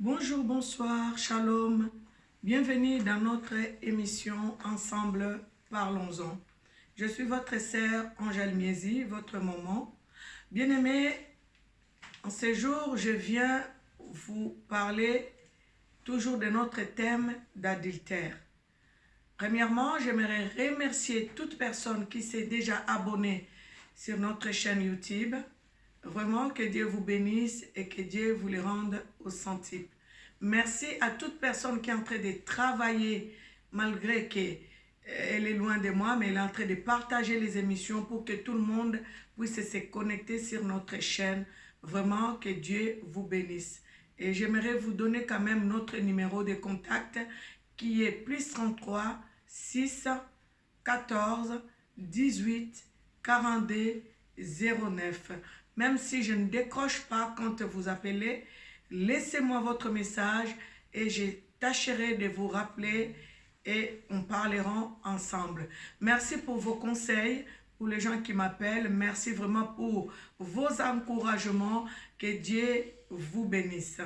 Bonjour, bonsoir, shalom. Bienvenue dans notre émission Ensemble, parlons-en. Je suis votre sœur Angèle Miesi, votre maman. Bien-aimés, en ce jour, je viens vous parler toujours de notre thème d'adultère. Premièrement, j'aimerais remercier toute personne qui s'est déjà abonnée sur notre chaîne YouTube. Vraiment, que Dieu vous bénisse et que Dieu vous les rende au centuple. Merci à toute personne qui est en train de travailler, malgré qu'elle est loin de moi, mais elle est en train de partager les émissions pour que tout le monde puisse se connecter sur notre chaîne. Vraiment, que Dieu vous bénisse. Et j'aimerais vous donner quand même notre numéro de contact qui est plus 33 6 14 18 42 09. Même si je ne décroche pas quand vous appelez, laissez-moi votre message et je tâcherai de vous rappeler et on parlera ensemble. Merci pour vos conseils, pour les gens qui m'appellent. Merci vraiment pour vos encouragements. Que Dieu vous bénisse.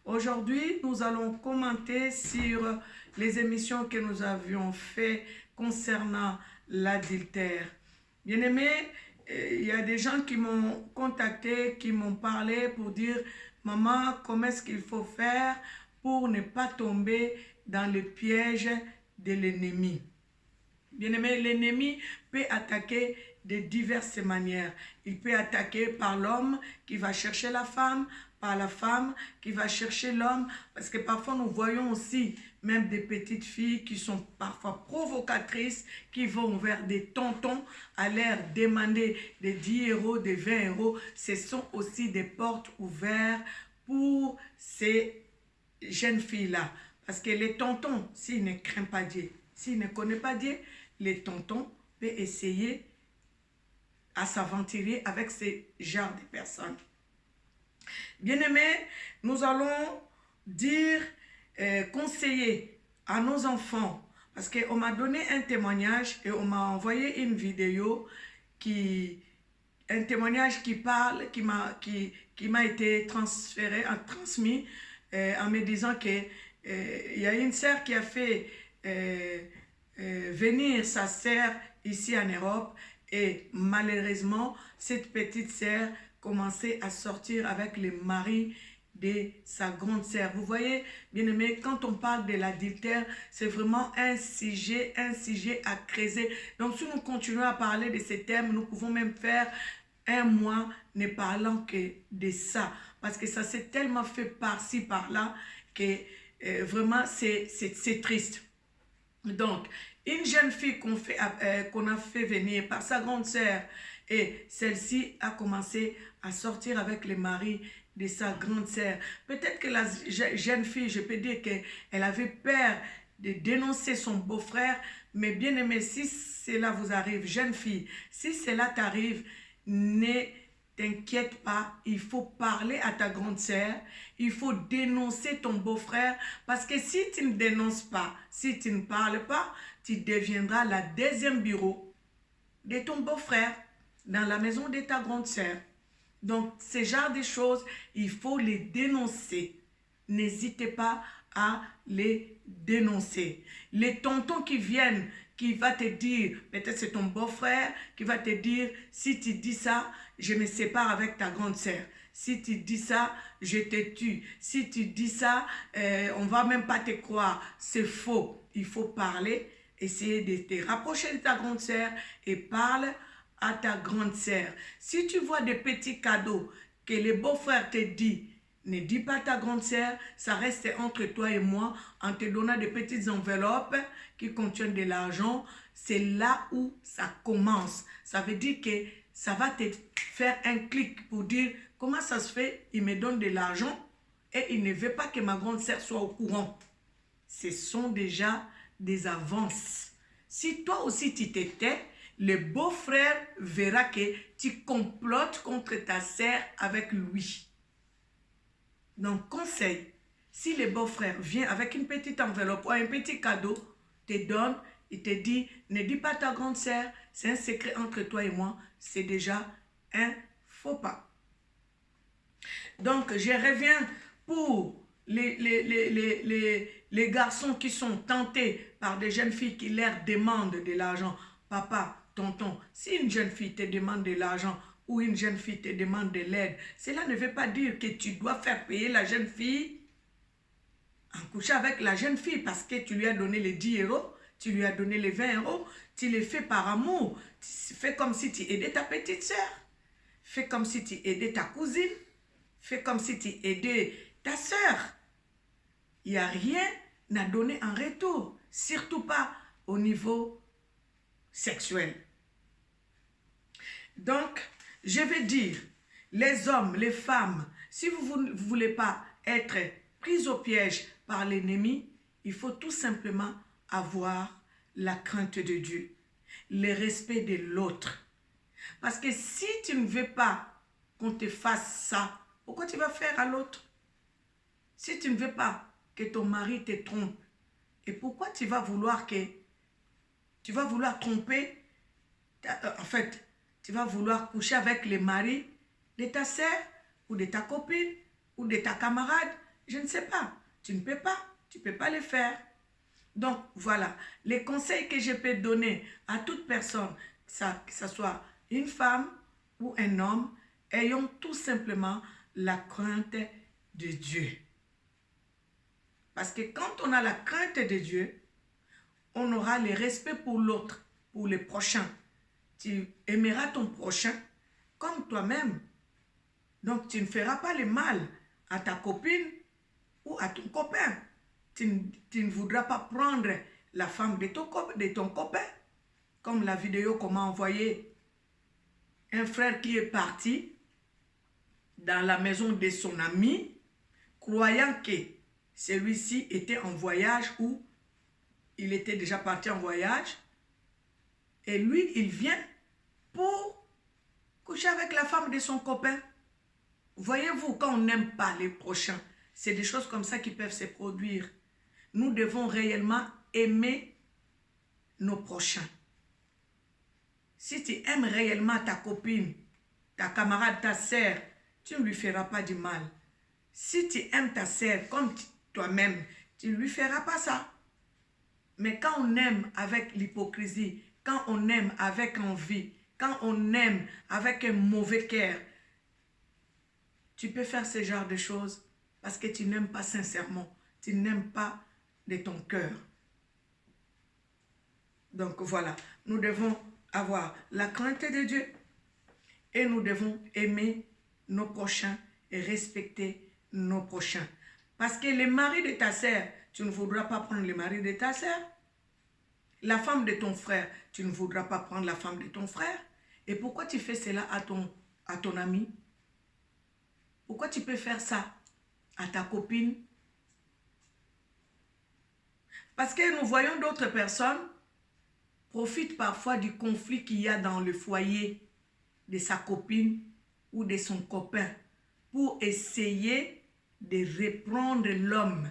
Aujourd'hui, nous allons commenter sur les émissions que nous avions faites concernant l'adultère. Bien-aimés, il y a des gens qui m'ont contacté, qui m'ont parlé pour dire « Maman, comment est-ce qu'il faut faire pour ne pas tomber dans le piège de l'ennemi ?» Bien-aimé, l'ennemi peut attaquer de diverses manières. Il peut attaquer par l'homme qui va chercher la femme, par la femme qui va chercher l'homme, parce que parfois nous voyons aussi même des petites filles qui sont parfois provocatrices, qui vont vers des tontons à leur demander des 10 euros, des 20 euros. Ce sont aussi des portes ouvertes pour ces jeunes filles-là. Parce que les tontons, s'ils ne craignent pas Dieu, s'ils ne connaissent pas Dieu, les tontons peuvent essayer à s'aventurer avec ces genres de personnes. Bien-aimés, nous allons dire, conseiller à nos enfants, parce qu'on m'a donné un témoignage et on m'a envoyé une vidéo un témoignage qui parle, qui m'a été transmis en me disant que il y a une sœur qui a fait venir sa sœur ici en Europe et malheureusement cette petite sœur commençait à sortir avec le mari de sa grande sœur. Vous voyez, bien aimé, quand on parle de l'adultère, c'est vraiment un sujet à creuser. Donc si nous continuons à parler de ces thèmes, nous pouvons même faire un mois ne parlant que de ça. Parce que ça s'est tellement fait par-ci, par-là, que vraiment c'est triste. Donc, une jeune fille qu'on a fait venir par sa grande sœur, et celle-ci a commencé à sortir avec le mari de sa grande sœur. Peut-être que la jeune fille, je peux dire qu'elle avait peur de dénoncer son beau-frère, mais bien aimé, si cela vous arrive, jeune fille, si cela t'arrive, ne t'inquiète pas, il faut parler à ta grande sœur, il faut dénoncer ton beau-frère, parce que si tu ne dénonces pas, si tu ne parles pas, tu deviendras la deuxième bureau de ton beau-frère dans la maison de ta grande sœur. Donc, ce genre de choses, il faut les dénoncer. N'hésitez pas à les dénoncer. Les tontons qui viennent, qui va te dire, peut-être c'est ton beau-frère, qui va te dire, si tu dis ça, je me sépare avec ta grande sœur. Si tu dis ça, je te tue. Si tu dis ça, on ne va même pas te croire. C'est faux. Il faut parler, essayer de te rapprocher de ta grande sœur et parle à ta grande sœur. Si tu vois des petits cadeaux que le beau-frère te dit, ne dis pas à ta grande sœur, ça reste entre toi et moi en te donnant des petites enveloppes qui contiennent de l'argent. C'est là où ça commence. Ça veut dire que ça va te faire un clic pour dire comment ça se fait, il me donne de l'argent et il ne veut pas que ma grande sœur soit au courant. Ce sont déjà des avances. Si toi aussi tu t'étais, le beau-frère verra que tu complotes contre ta sœur avec lui. Donc, conseil, si le beau-frère vient avec une petite enveloppe ou un petit cadeau, te donne, il te dit, ne dis pas à ta grande sœur, c'est un secret entre toi et moi, c'est déjà un faux pas. Donc, je reviens pour les garçons qui sont tentés par des jeunes filles qui leur demandent de l'argent. Papa, tonton, si une jeune fille te demande de l'argent ou une jeune fille te demande de l'aide, cela ne veut pas dire que tu dois faire payer la jeune fille en couchant avec la jeune fille parce que tu lui as donné les 10 euros, tu lui as donné les 20 euros, tu les fais par amour. Fais comme si tu aidais ta petite soeur. Fais comme si tu aidais ta cousine. Fais comme si tu aidais ta soeur. Il n'y a rien à donner en retour. Surtout pas au niveau sexuel. Donc, je vais dire, les hommes, les femmes, si vous ne voulez pas être pris au piège par l'ennemi, il faut tout simplement avoir la crainte de Dieu, le respect de l'autre. Parce que si tu ne veux pas qu'on te fasse ça, pourquoi tu vas faire à l'autre? Si tu ne veux pas que ton mari te trompe, et pourquoi tu vas vouloir tromper, en fait, tu vas vouloir coucher avec le mari de ta sœur, ou de ta copine, ou de ta camarade, je ne sais pas. Tu ne peux pas le faire. Donc, voilà, les conseils que je peux donner à toute personne, que ce soit une femme ou un homme, ayons tout simplement la crainte de Dieu. Parce que quand on a la crainte de Dieu, on aura le respect pour l'autre, pour le prochain. Tu aimeras ton prochain comme toi-même. Donc, tu ne feras pas le mal à ta copine ou à ton copain. Tu ne voudras pas prendre la femme de ton copain. Comme la vidéo qu'on m'a envoyée. Un frère qui est parti dans la maison de son ami, croyant que celui-ci était en voyage ou il était déjà parti en voyage. Et lui, il vient pour coucher avec la femme de son copain. Voyez-vous, quand on n'aime pas les prochains, c'est des choses comme ça qui peuvent se produire. Nous devons réellement aimer nos prochains. Si tu aimes réellement ta copine, ta camarade, ta sœur, tu ne lui feras pas du mal. Si tu aimes ta sœur comme toi-même, tu ne lui feras pas ça. Mais quand on aime avec l'hypocrisie, quand on aime avec envie, quand on aime avec un mauvais cœur, tu peux faire ce genre de choses parce que tu n'aimes pas sincèrement. Tu n'aimes pas de ton cœur. Donc voilà, nous devons avoir la crainte de Dieu et nous devons aimer nos prochains et respecter nos prochains. Parce que le mari de ta sœur, tu ne voudras pas prendre le mari de ta sœur. La femme de ton frère, tu ne voudras pas prendre la femme de ton frère. Et pourquoi tu fais cela à ton ami? Pourquoi tu peux faire ça à ta copine? Parce que nous voyons d'autres personnes profitent parfois du conflit qu'il y a dans le foyer de sa copine ou de son copain pour essayer de reprendre l'homme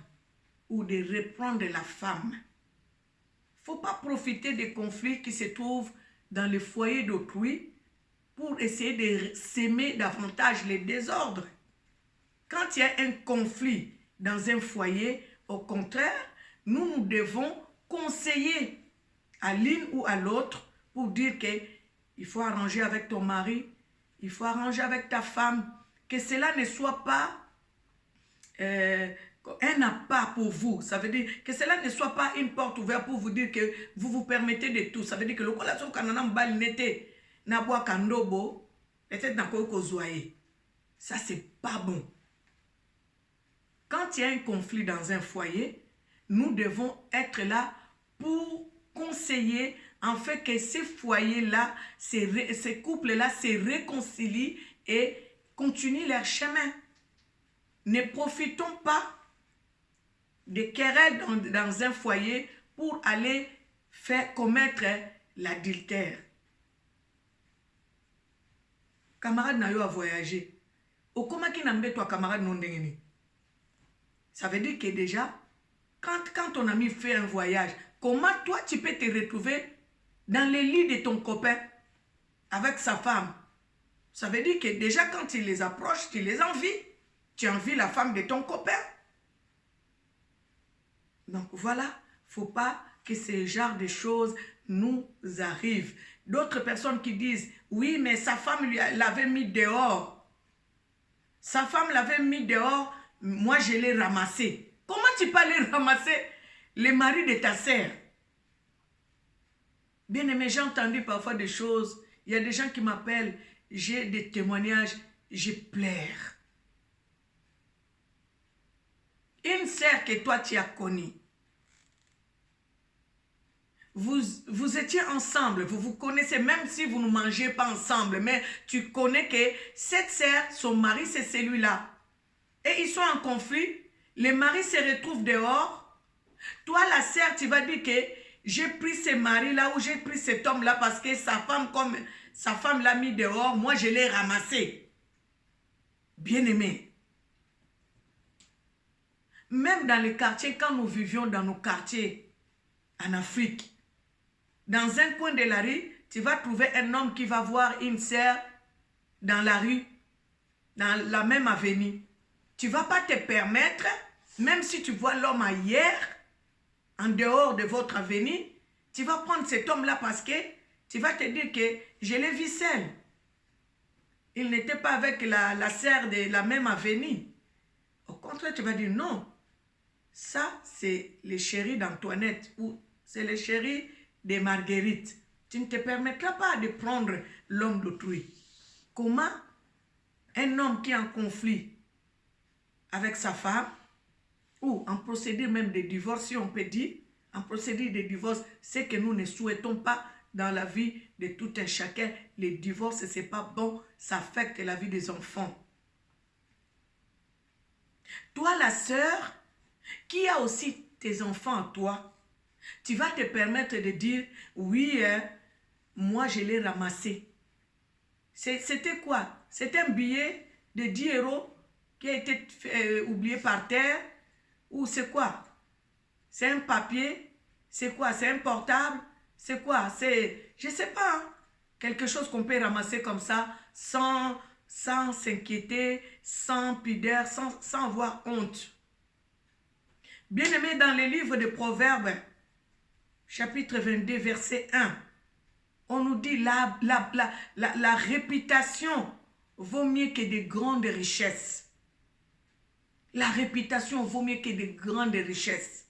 ou de reprendre la femme. Il ne faut pas profiter des conflits qui se trouvent dans le foyer d'autrui pour essayer de s'aimer davantage les désordres. Quand il y a un conflit dans un foyer, au contraire, nous devons conseiller à l'une ou à l'autre pour dire qu'il faut arranger avec ton mari, il faut arranger avec ta femme, que cela ne soit pas un appât pour vous. Ça veut dire que cela ne soit pas une porte ouverte pour vous dire que vous vous permettez de tout. Ça veut dire que le collation kanana mbali nete na boa kandobo peut-être na ko zoyer. Ça c'est pas bon. Quand il y a un conflit dans un foyer, nous devons être là pour conseiller en fait que ces foyers-là, ces couples-là se réconcilient et continuent leur chemin. Ne profitons pas de querelles dans un foyer pour aller faire commettre l'adultère. Camarade n'a eu à voyager. Au comment qui n'a pas toi camarade non dengeni. Ça veut dire que déjà, quand ton ami fait un voyage, comment toi tu peux te retrouver dans le lit de ton copain avec sa femme? Ça veut dire que déjà quand tu les approches, tu les envies. Tu envies la femme de ton copain. Donc voilà, faut pas que ce genre de choses nous arrivent. D'autres personnes qui disent, oui, mais sa femme l'avait mis dehors. Sa femme l'avait mis dehors, moi je l'ai ramassé. Comment tu peux aller ramasser le mari de ta sœur? Bien aimé, j'ai entendu parfois des choses. Il y a des gens qui m'appellent, j'ai des témoignages, je pleure. Une sœur que toi tu as connue. Vous étiez ensemble, vous vous connaissez, même si vous ne mangez pas ensemble, mais tu connais que cette sœur, son mari, c'est celui-là. Et ils sont en conflit, le mari se retrouve dehors. Toi, la sœur, tu vas dire que j'ai pris ce mari-là ou j'ai pris cet homme-là parce que sa femme, comme sa femme l'a mis dehors, moi je l'ai ramassé. Bien-aimé. Même dans les quartiers, quand nous vivions dans nos quartiers en Afrique, dans un coin de la rue, tu vas trouver un homme qui va voir une sœur dans la rue, dans la même avenue. Tu ne vas pas te permettre, même si tu vois l'homme ailleurs, en dehors de votre avenue, tu vas prendre cet homme-là parce que tu vas te dire que je l'ai vu seul. Il n'était pas avec la sœur de la même avenue. Au contraire, tu vas dire non. Ça, c'est le chéri d'Antoinette ou c'est le chéri de Marguerite. Tu ne te permettras pas de prendre l'homme d'autrui. Comment un homme qui est en conflit avec sa femme ou en procédure même de divorce, si on peut dire, en procédure de divorce, c'est que nous ne souhaitons pas dans la vie de tout un chacun. Les divorces, ce n'est pas bon, ça affecte la vie des enfants. Toi, la sœur, qui a aussi tes enfants à toi, tu vas te permettre de dire, oui, moi je l'ai ramassé. C'était quoi? C'était un billet de 10 € qui a été oublié par terre, ou c'est quoi? C'est un papier? C'est quoi? C'est un portable? C'est quoi? C'est, je ne sais pas, hein? Quelque chose qu'on peut ramasser comme ça, sans s'inquiéter, sans pudeur, sans avoir honte. Bien-aimé, dans le livre de Proverbes, chapitre 22, verset 1, on nous dit la réputation vaut mieux que de grandes richesses. La réputation vaut mieux que de grandes richesses.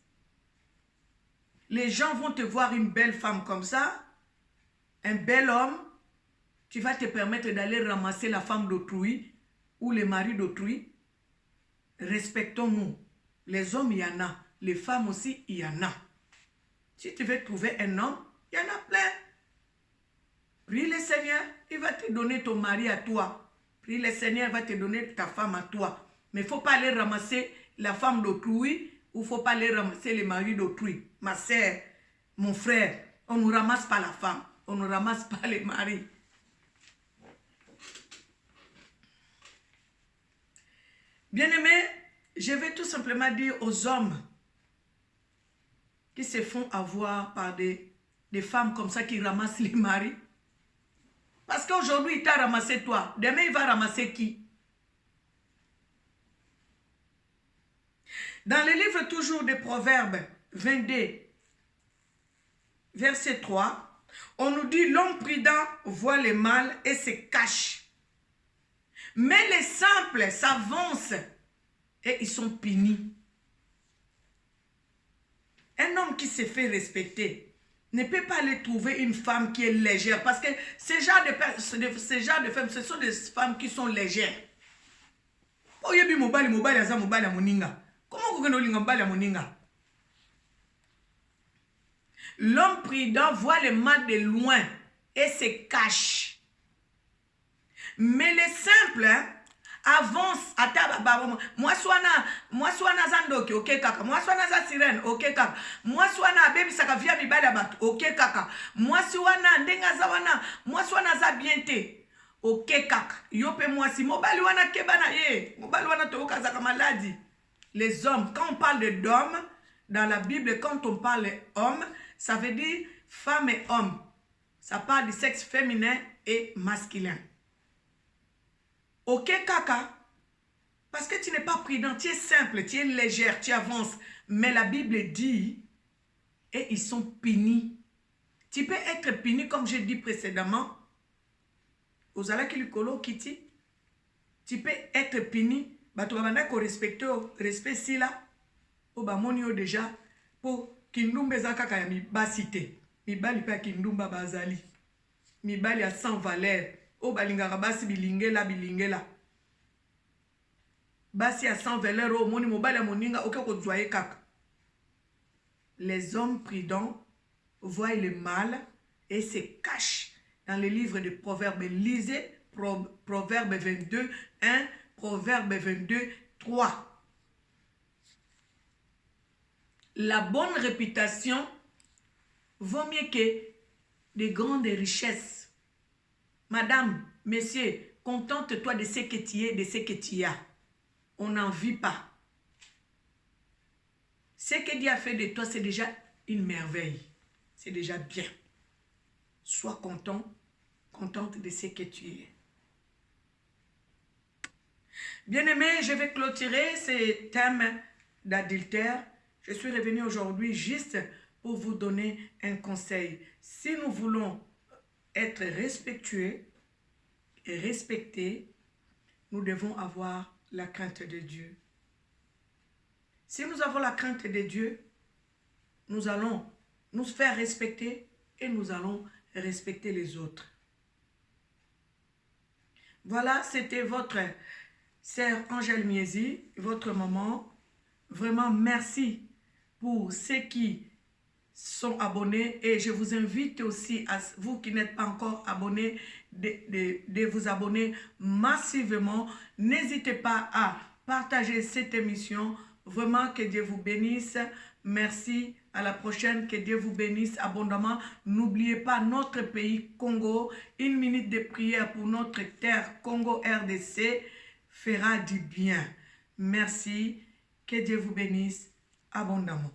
Les gens vont te voir une belle femme comme ça, un bel homme, tu vas te permettre d'aller ramasser la femme d'autrui ou le mari d'autrui. Respectons-nous. Les hommes, il y en a. Les femmes aussi, il y en a. Si tu veux trouver un homme, il y en a plein. Prie le Seigneur, il va te donner ton mari à toi. Prie le Seigneur, il va te donner ta femme à toi. Mais il ne faut pas aller ramasser la femme d'autrui ou il ne faut pas aller ramasser le mari d'autrui. Ma sœur, mon frère, on ne ramasse pas la femme. On ne ramasse pas les maris. Bien-aimés, je vais tout simplement dire aux hommes qui se font avoir par des femmes comme ça qui ramassent les maris. Parce qu'aujourd'hui, il t'a ramassé toi. Demain, il va ramasser qui? Dans le livre toujours des Proverbes 22, verset 3, on nous dit, l'homme prudent voit le mal et se cache. Mais les simples s'avancent et ils sont punis. Un homme qui se fait respecter ne peut pas aller trouver une femme qui est légère. Parce que ce genre de femmes, ce sont des femmes qui sont légères. L'homme prudent voit le mal de loin et se cache. Mais les simples avance moi swana zandoki ok kaka moi swana za sirène ok kaka moi swana abebisaka via mibala bato ok kaka moi swana ndenga za wana moi swana za bien te ok kaka yo pe moi si mobali wana keba na ye mobali wana to kazaka maladie. Les hommes, quand on parle d'hommes dans la Bible, quand on parle homme, ça veut dire femme et homme. Ça parle du sexe féminin et masculin. Ok kaka, Parce que tu n'es pas prudent, tu es simple, tu es légère, tu avances. Mais la Bible dit, et ils sont punis. Tu peux être puni, comme j'ai dit précédemment. Tu peux être puni. Tu vas respecter respect si là. Déjà. Pour kindumba ezaka ya mibasi te. Mibali pa kindumba bazali. Mibali a sans valeur. O balingaka basi bilingela. Basi a sans valeur o moni mobali a moninga oke kozwa ye kaka. Les hommes prudents voient le mal et se cachent. Dans le livre de Proverbes, lisez Proverbe 22, 1, Proverbe 22, 3. La bonne réputation vaut mieux que de grandes richesses. Madame, monsieur, contente-toi de ce que tu es, de ce que tu as. On n'en vit pas. Ce que Dieu a fait de toi, c'est déjà une merveille. C'est déjà bien. Sois content, contente de ce que tu es. Bien-aimé, je vais clôturer ce thème d'adultère. Je suis revenu aujourd'hui juste pour vous donner un conseil. Si nous voulons être respectueux et respectés, nous devons avoir la crainte de Dieu. Si nous avons la crainte de Dieu, nous allons nous faire respecter et nous allons respecter les autres. Voilà, c'était votre sœur Angèle Miezi, votre maman. Vraiment, merci pour ceux qui sont abonnés et je vous invite aussi, à vous qui n'êtes pas encore abonnés, de vous abonner massivement. N'hésitez pas à partager cette émission. Vraiment, que Dieu vous bénisse. Merci. À la prochaine. Que Dieu vous bénisse abondamment. N'oubliez pas notre pays Congo. Une minute de prière pour notre terre Congo RDC fera du bien. Merci. Que Dieu vous bénisse abondamment.